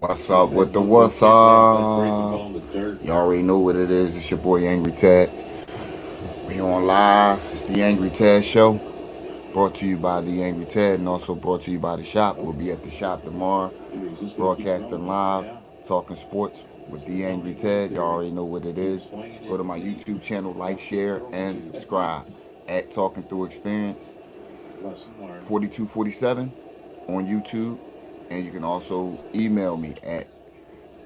What's up with the what's up? You already know what it is. It's your boy Angry Ted. We on live. It's the Angry Ted Show. Brought to you by the Angry Ted and also brought to you by the shop. We'll be at the shop tomorrow. Broadcasting live. Talking sports with the Angry Ted. You already know what it is. Go to my YouTube channel, like, share, and subscribe at Talking Through Experience 4247 on YouTube. And you can also email me at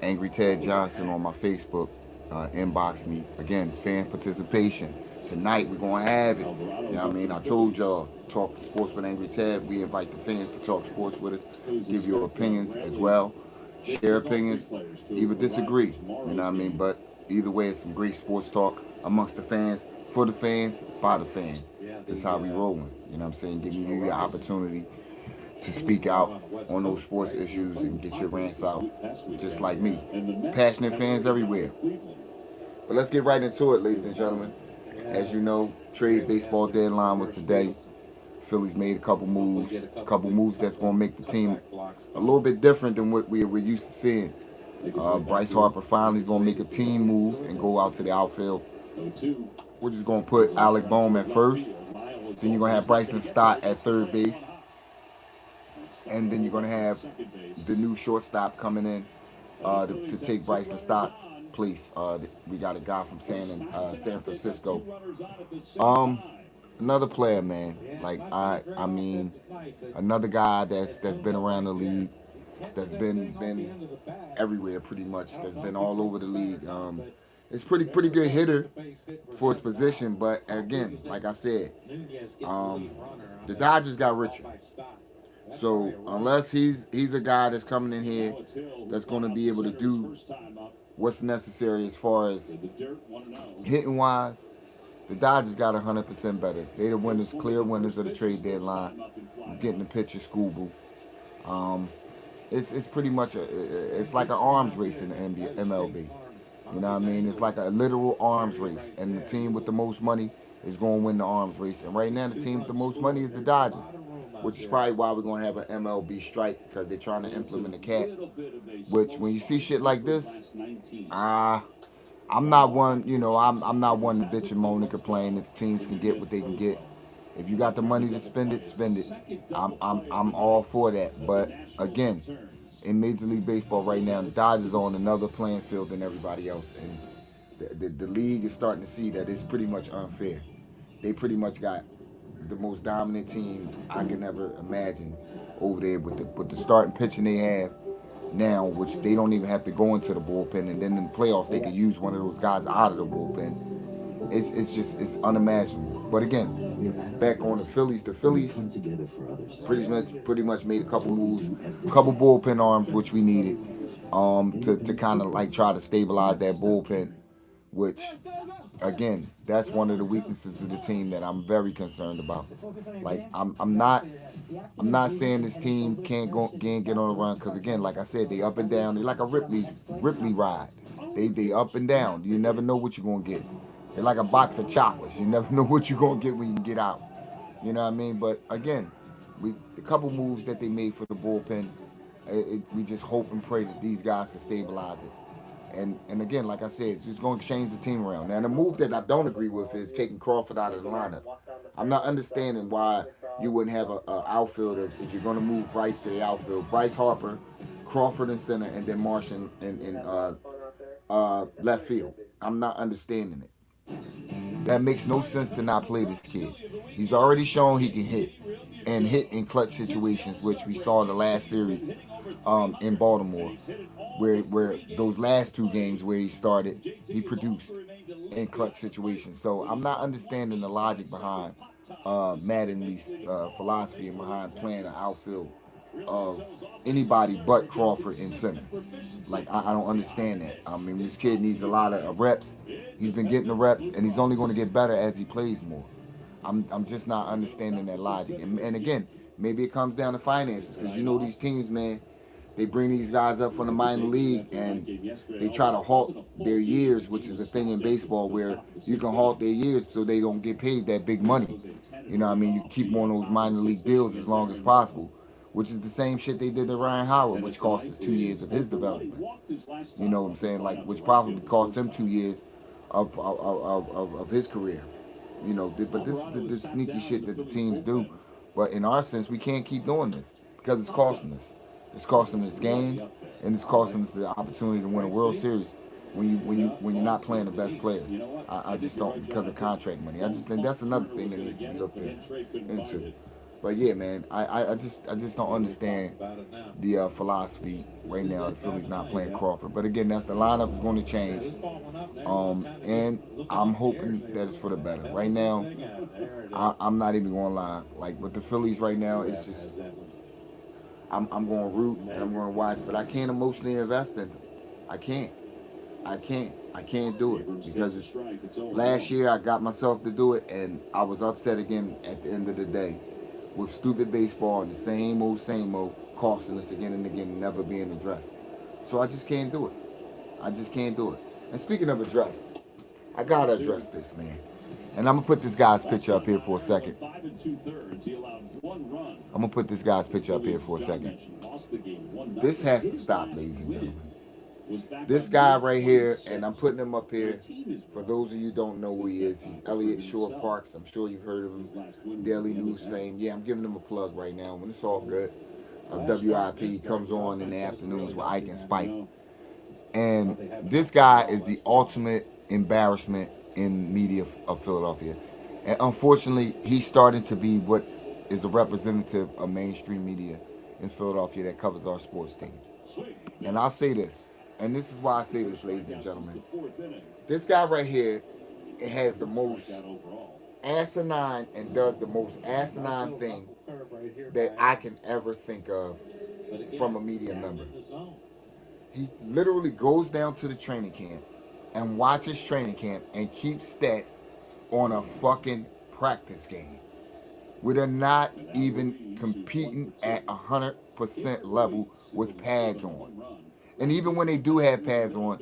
Angry Ted Johnson on my Facebook. Inbox me. Again, fan participation. Tonight we're going to have it. You know what I mean? I told y'all, talk sports with Angry Ted. We invite the fans to talk sports with us, give your opinions as well, share opinions, either disagree. You know what I mean? But either way, it's some great sports talk amongst the fans, for the fans, by the fans. That's how we rolling. You know what I'm saying? Giving you the opportunity to speak out on those sports issues and get your rants out, just like me. It's passionate fans everywhere. But let's get right into it, ladies and gentlemen. As you know, trade baseball deadline was today. Phillies made a couple moves that's going to make the team a little bit different than what we're used to seeing. Bryce Harper finally is going to make a team move and go out to the outfield. We're just going to put Alec Bohm at first. Then you're going to have Bryson Stott at third base. And then you're going to have the new shortstop coming in to take Bryson Stott place. We got a guy from San Francisco. Um, Another player, man. Like I mean, another guy that's been around the league, that's been everywhere pretty much. That's been all over the league. It's pretty good hitter for his position, but again, like I said, um, the Dodgers got richer. So unless he's a guy that's coming in here that's going to be able to do what's necessary as far as hitting wise, the Dodgers got 100% better. They the winners, clear winners of the trade deadline. Getting the pitcher, Scooble. Um, it's pretty much it's like an arms race in the MLB. You know what I mean? It's like a literal arms race, and the team with the most money is going to win the arms race. And right now, the team with the most money is the Dodgers, which is probably why we're going to have an MLB strike because they're trying to implement a cap. Which, when you see shit like this, ah. I'm not one, I'm not one to bitch and moan and complain if teams can get what they can get. If you got the money to spend it, spend it. I'm all for that. But again, in Major League Baseball right now, the Dodgers are on another playing field than everybody else, and the league is starting to see that it's pretty much unfair. They pretty much got the most dominant team I can ever imagine over there with the starting pitching they have now, which they don't even have to go into the bullpen, and then in the playoffs they could use one of those guys out of the bullpen. It's unimaginable. But again, back on the Phillies. The Phillies pretty much made a couple moves, a couple bullpen arms which we needed, to kind of like try to stabilize that bullpen, which again, that's one of the weaknesses of the team that I'm very concerned about. Like I'm not saying this team can't get on a run because again, like I said, they up and down. They like a Ripley ride. They up and down. You never know what you're gonna get. They're like a box of chocolates. You never know what you're gonna get when you get out. You know what I mean? But again, the couple moves that they made for the bullpen, we just hope and pray that these guys can stabilize it. And again, like I said, it's just going to change the team around. Now, the move that I don't agree with is taking Crawford out of the lineup. I'm not understanding why you wouldn't have a outfield if you're going to move Bryce to the outfield. Bryce Harper, Crawford in center, and then Marsh in left field. I'm not understanding it. That makes no sense to not play this kid. He's already shown he can hit and hit in clutch situations, which we saw in the last series in Baltimore, where those last two games where he started, he produced in clutch situations. So I'm not understanding the logic behind Mattingly's philosophy and behind playing an outfield of anybody but Crawford in center. Like I don't understand that. I mean, this kid needs a lot of reps. He's been getting the reps, and he's only going to get better as he plays more. I'm just not understanding that logic. And again, maybe it comes down to finances because you know these teams, man. They bring these guys up from the minor league and they try to halt their years, which is a thing in baseball where you can halt their years so they don't get paid that big money. You know what I mean? You keep them on those minor league deals as long as possible, which is the same shit they did to Ryan Howard, which cost us 2 years of his development. You know what I'm saying? Like, which probably cost him 2 years of his career. You know, but this is the sneaky shit that the teams do. But in our sense, we can't keep doing this because it's costing us. It's costing us games, and it's costing us the opportunity to win a World Series when you're not playing the best players. I just don't, because of contract money. I just think that's another thing that needs to be looked into. But yeah, man, I just don't understand the philosophy right now. The Phillies not playing Crawford, but again, that's the lineup is going to change. And I'm hoping that it's for the better. Right now, I'm not even going to lie. Like with the Phillies right now, it's just I'm going to root and I'm going to watch, but I can't emotionally invest in them. I can't. I can't do it because last year I got myself to do it, and I was upset again at the end of the day with stupid baseball and the same old costing us again and again, never being addressed. So I just can't do it. I just can't do it. And speaking of address, I gotta address this, man. And I'm gonna put this guy's picture up here for a second. I'm gonna put this guy's picture up here for a second. This has to stop, ladies and gentlemen. This guy right here, and I'm putting him up here. For those of you who don't know who he is, he's Elliot Shore Parks. I'm sure you've heard of him. Daily News fame. Yeah, I'm giving him a plug right now. When it's all good, WIP comes on in the afternoons with Ike and Spike. And this guy is the ultimate embarrassment in media of Philadelphia. And unfortunately, he's starting to be what is a representative of mainstream media in Philadelphia that covers our sports teams. And I'll say this, and this is why I say this, ladies and gentlemen. This guy right here has the most asinine and does the most asinine thing that I can ever think of from a media member. He literally goes down to the training camp and watches training camp and keeps stats on a fucking practice game. We are not even competing at 100% level with pads on. And even when they do have pads on,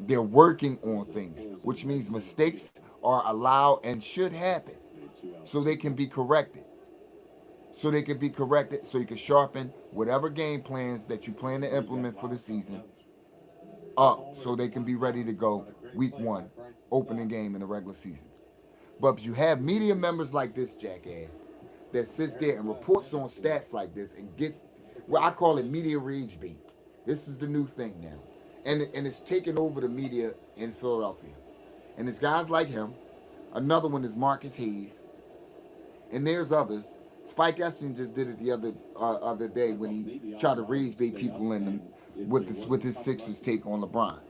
they're working on things, which means mistakes are allowed and should happen so they can be corrected. So you can sharpen whatever game plans that you plan to implement for the season up so they can be ready to go week one, opening game in the regular season. But if you have media members like this jackass that sits there and reports on stats like this and gets, well, I call it media rage bait. This is the new thing now. And it's taken over the media in Philadelphia. And it's guys like him. Another one is Marcus Hayes. And there's others. Spike Essin just did it the other day when he tried to rage bait people in them with his Sixers take on LeBron.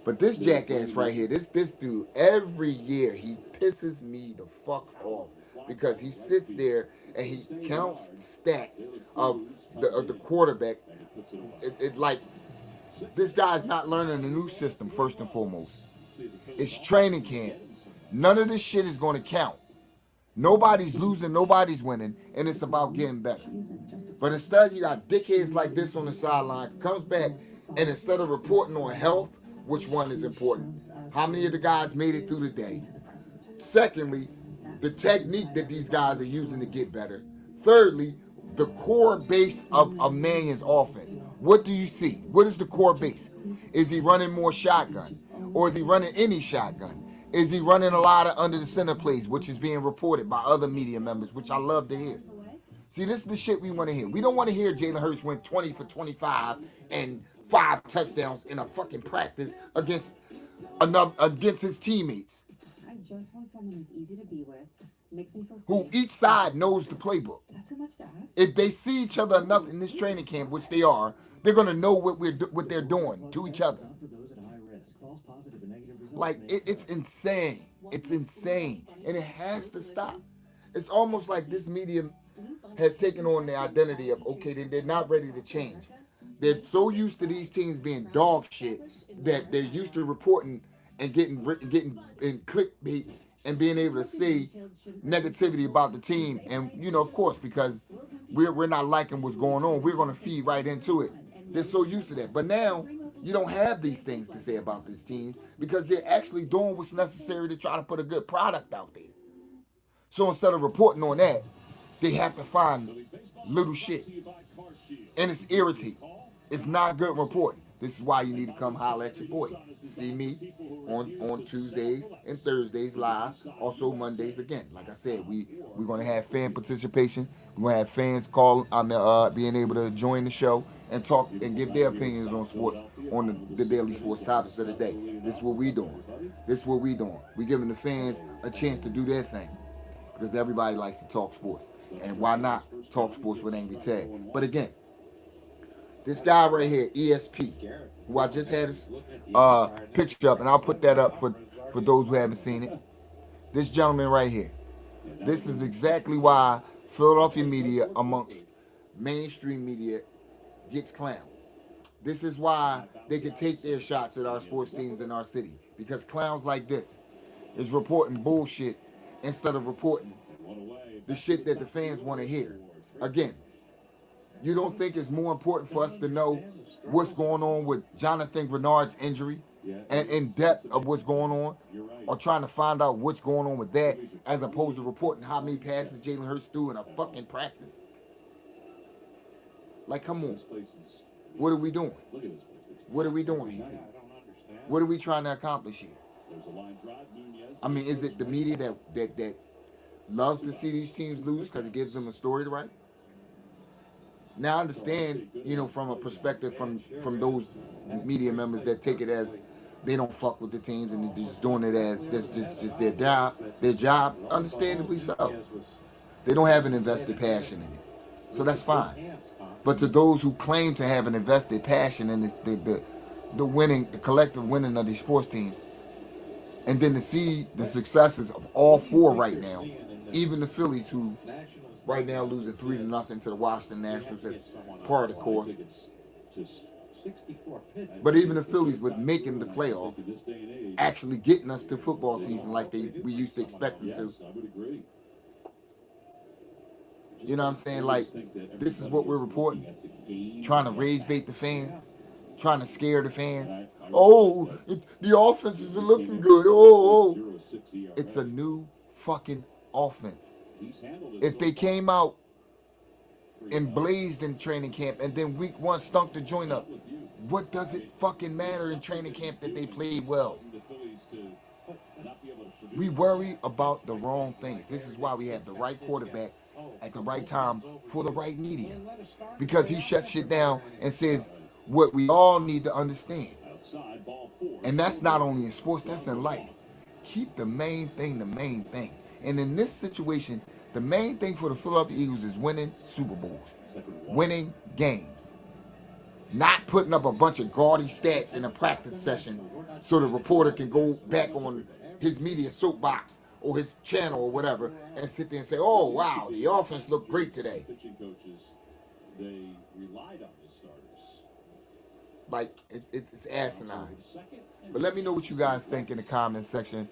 But this jackass right here, this dude, every year he pisses me the fuck off because he sits there and he counts stats of the quarterback. It like this guy's not learning a new system first and foremost. It's training camp. None of this shit is going to count. Nobody's losing, nobody's winning, and it's about getting better. But instead, you got dickheads like this on the sideline, comes back, and instead of reporting on health, which one is important? How many of the guys made it through the day? Secondly, the technique that these guys are using to get better. Thirdly, the core base of a Mannion's offense. What do you see? What is the core base? Is he running more shotgun? Or is he running any shotgun? Is he running a lot of under the center plays, which is being reported by other media members, which I love to hear. See, this is the shit we want to hear. We don't want to hear Jalen Hurts went 20 for 25 and 5 touchdowns in a fucking practice against his teammates. I just want someone who's easy to be with, makes me feel safe. Who each side knows the playbook. Is that too much to ask? If they see each other enough in this training camp, which they are, they're gonna know what they're doing to each other. Like it's insane. It's insane, and it has to stop. It's almost like this medium has taken on the identity of, okay, they're not ready to change. They're so used to these teams being dog shit that they're used to reporting and getting in clickbait and being able to see negativity about the team. And of course, because we're not liking what's going on, we're gonna feed right into it. They're so used to that. But now you don't have these things to say about this team because they're actually doing what's necessary to try to put a good product out there. So instead of reporting on that, they have to find little shit And it's irritating. It's not good reporting. This is why you need to come holler at your boy. See me on Tuesdays and Thursdays live. Also Mondays again. Like I said, we're gonna have fan participation. We're gonna have fans being able to join the show and talk and give their opinions on sports on the daily sports topics of the day. This is what we doing. This is what we doing. We giving the fans a chance to do their thing because everybody likes to talk sports. And why not talk sports with Angry Ted? But again, this guy right here, ESP, who I just had his picture up, and I'll put that up for those who haven't seen it. This gentleman right here. This is exactly why Philadelphia media, amongst mainstream media, gets clowned. This is why they can take their shots at our sports teams in our city. Because clowns like this is reporting bullshit instead of reporting the shit that the fans want to hear. Again, you don't think it's more important for us to know what's going on with Jonathan Grenard's injury and in depth of what's going on, or trying to find out what's going on with that, as opposed to reporting how many passes Jalen Hurts threw in a fucking practice? Like, come on. What are we doing? What are we doing here? What are we trying to accomplish here? I mean, is it the media that loves to see these teams lose because it gives them a story to write? Now I understand, from a perspective from those media members that take it as they don't fuck with the teams and they're just doing it as this just their job. Understandably so. They don't have an invested passion in it, so that's fine. But to those who claim to have an invested passion in the collective winning of these sports teams, and then to see the successes of all four right now, even the Phillies, who right now losing 3-0 to the Washington Nationals as part of the course. But even the Phillies, with making the playoffs, actually getting us to football season like we used to expect them to. You know what I'm saying? Like, this is what we're reporting. Trying to rage bait the fans. Trying to scare the fans. Oh, the offenses are looking good. Oh. It's a new fucking offense. If they came out and blazed in training camp and then week one stunk the joint up, what does it fucking matter in training camp that they played well? We worry about the wrong things. This is why we have the right quarterback at the right time for the right media. Because he shuts shit down and says what we all need to understand. And that's not only in sports, that's in life. Keep the main thing the main thing. And in this situation, the main thing for the Philadelphia Eagles is winning Super Bowls, winning games, not putting up a bunch of gaudy stats in a practice session so the reporter can go back on his media soapbox or his channel or whatever and sit there and say, oh, wow, the offense looked great today. Like, it's asinine. But let me know what you guys think in the comments section.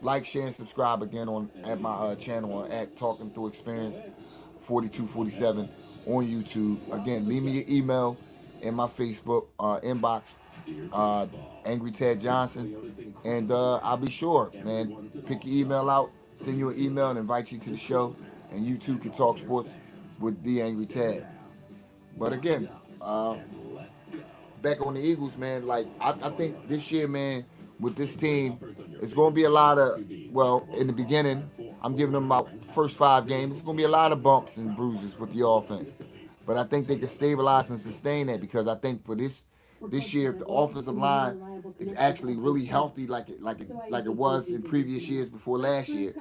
Like, share, and subscribe again at my channel at Talking Through Experience 4247 on YouTube. Again, leave me your email in my Facebook inbox, Angry Ted Johnson, and I'll be sure, man, pick your email out, send you an email, and invite you to the show, and you too can talk sports with the Angry Ted. But again, back on the Eagles, man, like I think this year, man, with this team, it's going to be a lot of, in the beginning, I'm giving them about first 5 games, it's going to be a lot of bumps and bruises with the offense. But I think they can stabilize and sustain that, because I think for this year, if the offensive line is actually really healthy like it was in previous years before last year,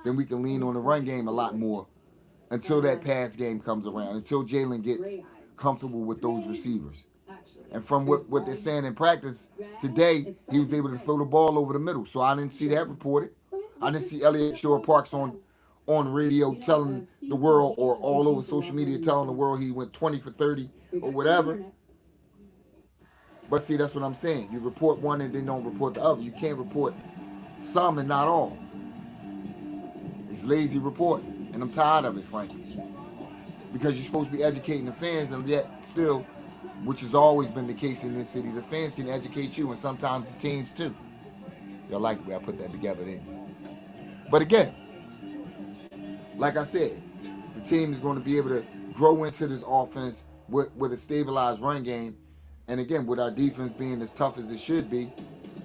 then we can lean on the run game a lot more until that pass game comes around, until Jalen gets comfortable with those receivers. And from what they're saying in practice today, he was able to throw the ball over the middle. So I didn't see that reported. I didn't see Elliott Shore-Parks on radio telling the world, or all over social media telling the world he went 20 for 30 or whatever. But see, that's what I'm saying. You report one and then don't report the other. You can't report some and not all. It's lazy reporting, and I'm tired of it, frankly. Because you're supposed to be educating the fans, and yet still, which has always been the case in this city, the fans can educate you, and sometimes the teams too. Y'all like the way I put that together then. But again, like I said, the team is going to be able to grow into this offense, with a stabilized run game, and again with our defense being as tough as it should be,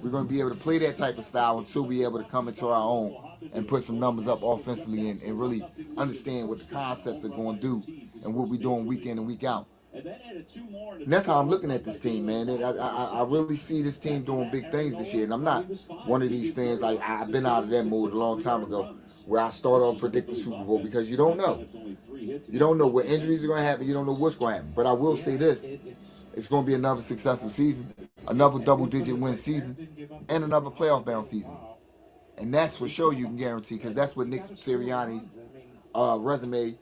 we're going to be able to play that type of style until we're able to come into our own and put some numbers up offensively and really understand what the concepts are going to do and what we're doing week in and week out. And that's how I'm looking at this team, man. And I really see this team doing big things this year. And I'm not one of these fans. I've been out of that mode a long time ago where I start off predicting Super Bowl because you don't know. You don't know what injuries are going to happen. You don't know what's going to happen. But I will say this. It's going to be another successful season, another double-digit win season, and another playoff-bound season. And that's for sure you can guarantee because that's what Nick Sirianni's resume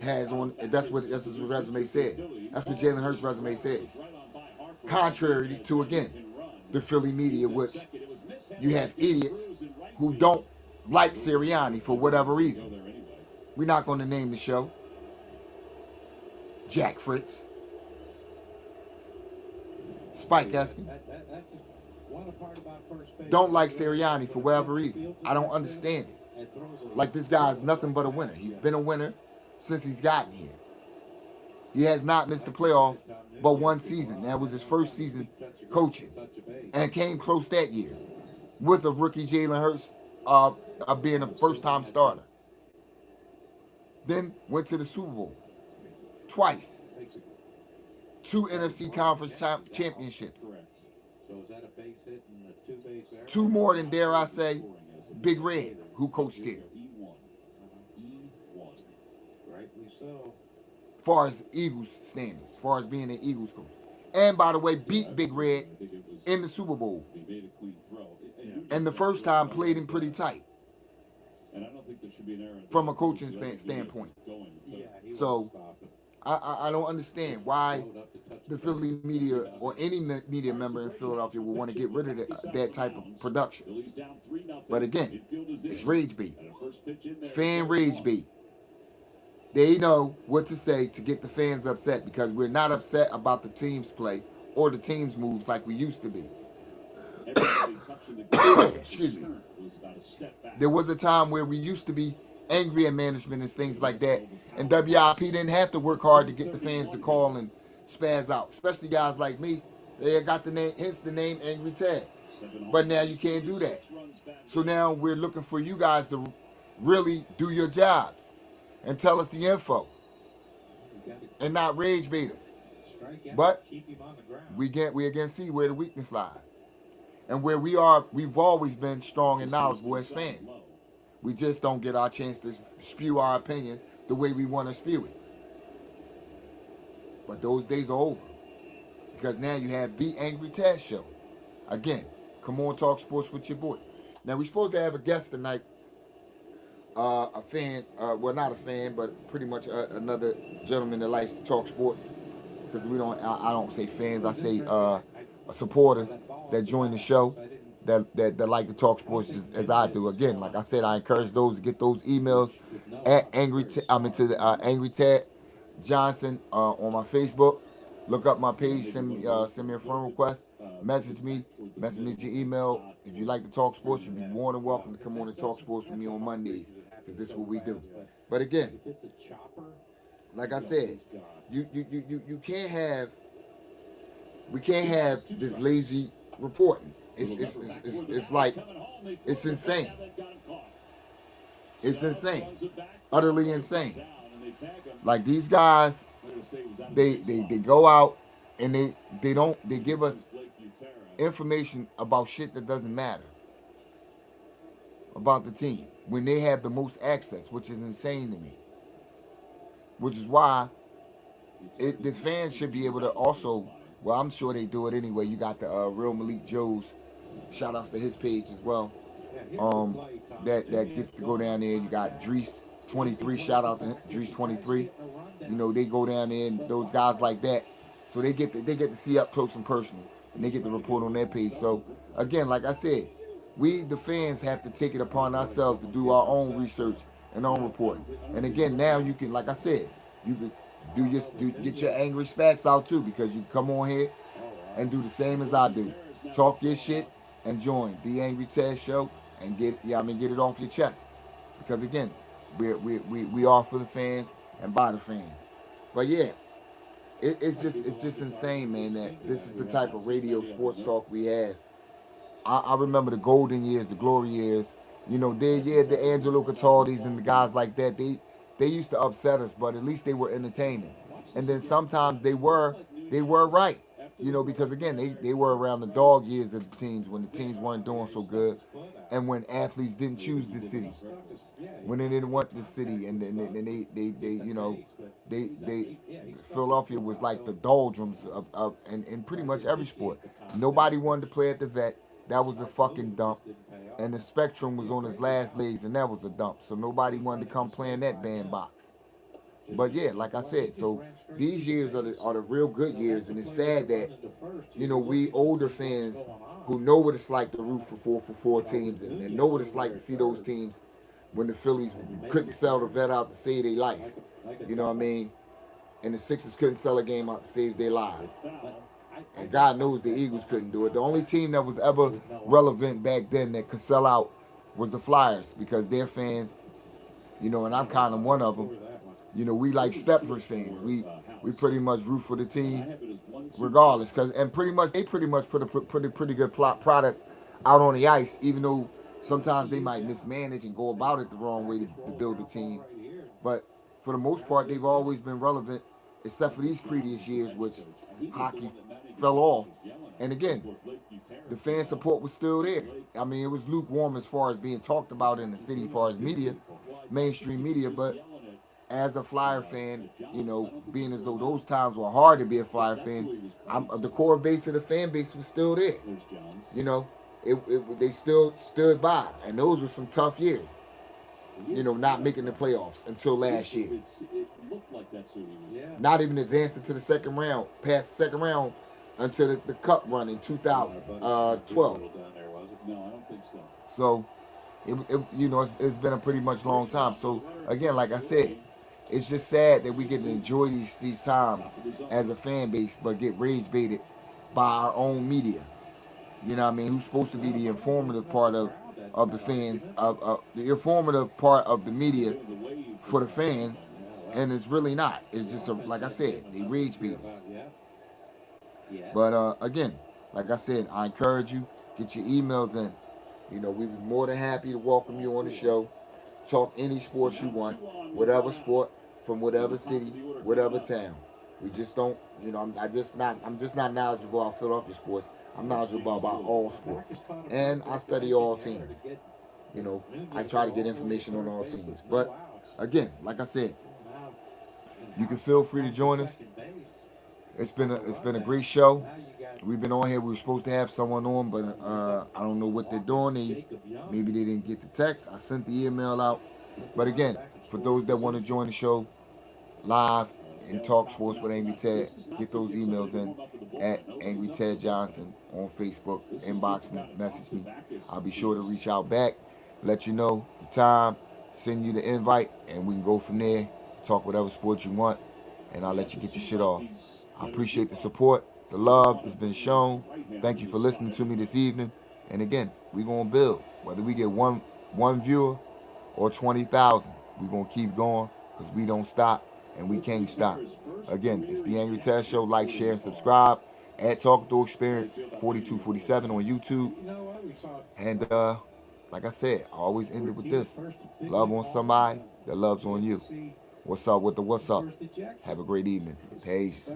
has on. That's what his resume says. That's what Jalen Hurts' resume says. Contrary to, again, the Philly media, which you have idiots who don't like Sirianni for whatever reason. We're not going to name the show. Jack Fritz. Spike Eskin. Don't like Sirianni for whatever reason. I don't understand it. Like, this guy's nothing but a winner. He's been a winner since he's gotten here. He has not missed the playoffs but one season. That was his first season coaching. And came close that year with a rookie Jalen Hurts being a first-time starter. Then went to the Super Bowl twice. 2 NFC Conference championships. 2 more than, dare I say, Big Red, who coached here. As far as Eagles standards, as far as being an Eagles coach. And, by the way, beat Big Red in the Super Bowl. And the first time played him pretty tight from a coaching standpoint. So, I don't understand why the Philly media or any media member in Philadelphia will want to get rid of that type of production. But again, it's rage bait. It's fan rage bait. They know what to say to get the fans upset because we're not upset about the team's play or the team's moves like we used to be. Excuse me. There was a time where we used to be angry at management and things like that. And WIP didn't have to work hard to get the fans to call and spaz out. Especially guys like me. They got the name, hence the name Angry Ted. But now you can't do that. So now we're looking for you guys to really do your jobs and tell us the info and not rage bait us. But we again see where the weakness lies. And where we've always been strong and knowledgeable as fans. We just don't get our chance to spew our opinions the way we want to spew it. But those days are over. Because now you have the Angry Ted Show. Again, come on, talk sports with your boy. Now, we're supposed to have a guest tonight. A fan, well, not a fan, but pretty much another gentleman that likes to talk sports. Because I don't say fans, I say supporters that join the show that like to talk sports as I do. Again, like I said, I encourage those to get those emails at Angry Ted Johnson on my Facebook. Look up my page, send me a friend request, message me your email. If you like to talk sports, you'd be more than welcome to come on and talk sports with me on Mondays, because this is what we do. But again, like I said, you can't have, we can't have this lazy reporting. It's like, it's insane. It's insane. Utterly insane. Like, these guys, they go out and they give us information about shit that doesn't matter about the team when they have the most access, which is insane to me. Which is why the fans should be able to also, well, I'm sure they do it anyway. You got the Real Malik Joes, shout outs to his page as well. That gets to go down there. You got Drees 23, shout out to Drees 23. You know, they go down there and those guys like that. So they get to see up close and personal, and they get to report on their page. So again, like I said, we the fans have to take it upon ourselves to do our own research and own reporting. And again, now you can, like I said, you can get your angry spats out too, because you come on here and do the same as I do. Talk your shit and join the Angry Ted Show and get it off your chest. Because again, we are for the fans and by the fans. But yeah, it's just insane, man, that this is the type of radio sports talk we have. I remember the golden years, the glory years. You know, the Angelo Cataldis and the guys like that. They used to upset us, but at least they were entertaining. And then sometimes they were right. You know, because again, they were around the dog years of the teams when the teams weren't doing so good, and when athletes didn't choose the city, when they didn't want the city, and then they you know they Philadelphia was like the doldrums of in pretty much every sport. Nobody wanted to play at the vet. That was a fucking dump. And the Spectrum was on his last legs, and that was a dump. So nobody wanted to come play in that bandbox. But yeah, like I said, so these years are the real good years, and it's sad that we older fans who know what it's like to root for four teams, and know what it's like to see those teams when the Phillies couldn't sell the vet out to save their life. You know what I mean? And the Sixers couldn't sell a game out to save their lives. And God knows the Eagles couldn't do it. The only team that was ever relevant back then that could sell out was the Flyers, because their fans, and I'm kind of one of them. We like Stepford fans. We pretty much root for the team regardless, and they pretty much put a pretty good product out on the ice, even though sometimes they might mismanage and go about it the wrong way to build a team. But for the most part, they've always been relevant, except for these previous years, which hockey fell off. And again, the fan support was still there. I mean, it was lukewarm as far as being talked about in the city, as far as media, mainstream media. But as a Flyer fan, being as though those times were hard to be a Flyer fan, the core base of the fan base was still there. They still stood by, and those were some tough years. Not making the playoffs until last year. Not even advancing to the second round, past the second round until the Cup run in 2012. So, it's been a pretty much long time. So, again, like I said, it's just sad that we get to enjoy these times as a fan base, but get rage baited by our own media. You know what I mean? Who's supposed to be the informative part of the fans, of the informative part of the media for the fans, and it's really not. It's just, like I said, they rage beaters. But again, like I said, I encourage you, get your emails in. We'd be more than happy to welcome you on the show. Talk any sports you want, whatever sport, from whatever city, whatever town. We just don't, I'm just not knowledgeable about Philadelphia sports. I'm knowledgeable about all sports, and I study all teams. I try to get information on all teams. But again, like I said, you can feel free to join us. It's been a great show. We've been on here. We were supposed to have someone on, but I don't know what they're doing. Maybe they didn't get the text. I sent the email out. But again, for those that want to join the show live and talk sports with Angry Ted, get those emails in at Angry Ted Johnson on Facebook. Inbox me, message me. I'll be sure to reach out back, let you know the time, send you the invite, and we can go from there. Talk whatever sport you want, and I'll let you get your shit off. I appreciate the support, the love that's been shown. Thank you for listening to me this evening. And again, we're going to build. Whether we get one viewer or 20,000, we're going to keep going, because we don't stop and we can't stop. Again, it's the Angry Ted Show. Like, share, and subscribe. At Talk Through Experience 4247 on YouTube. And like I said, I always end it with this. Love on somebody that loves on you. What's up with the what's up? Have a great evening. Peace.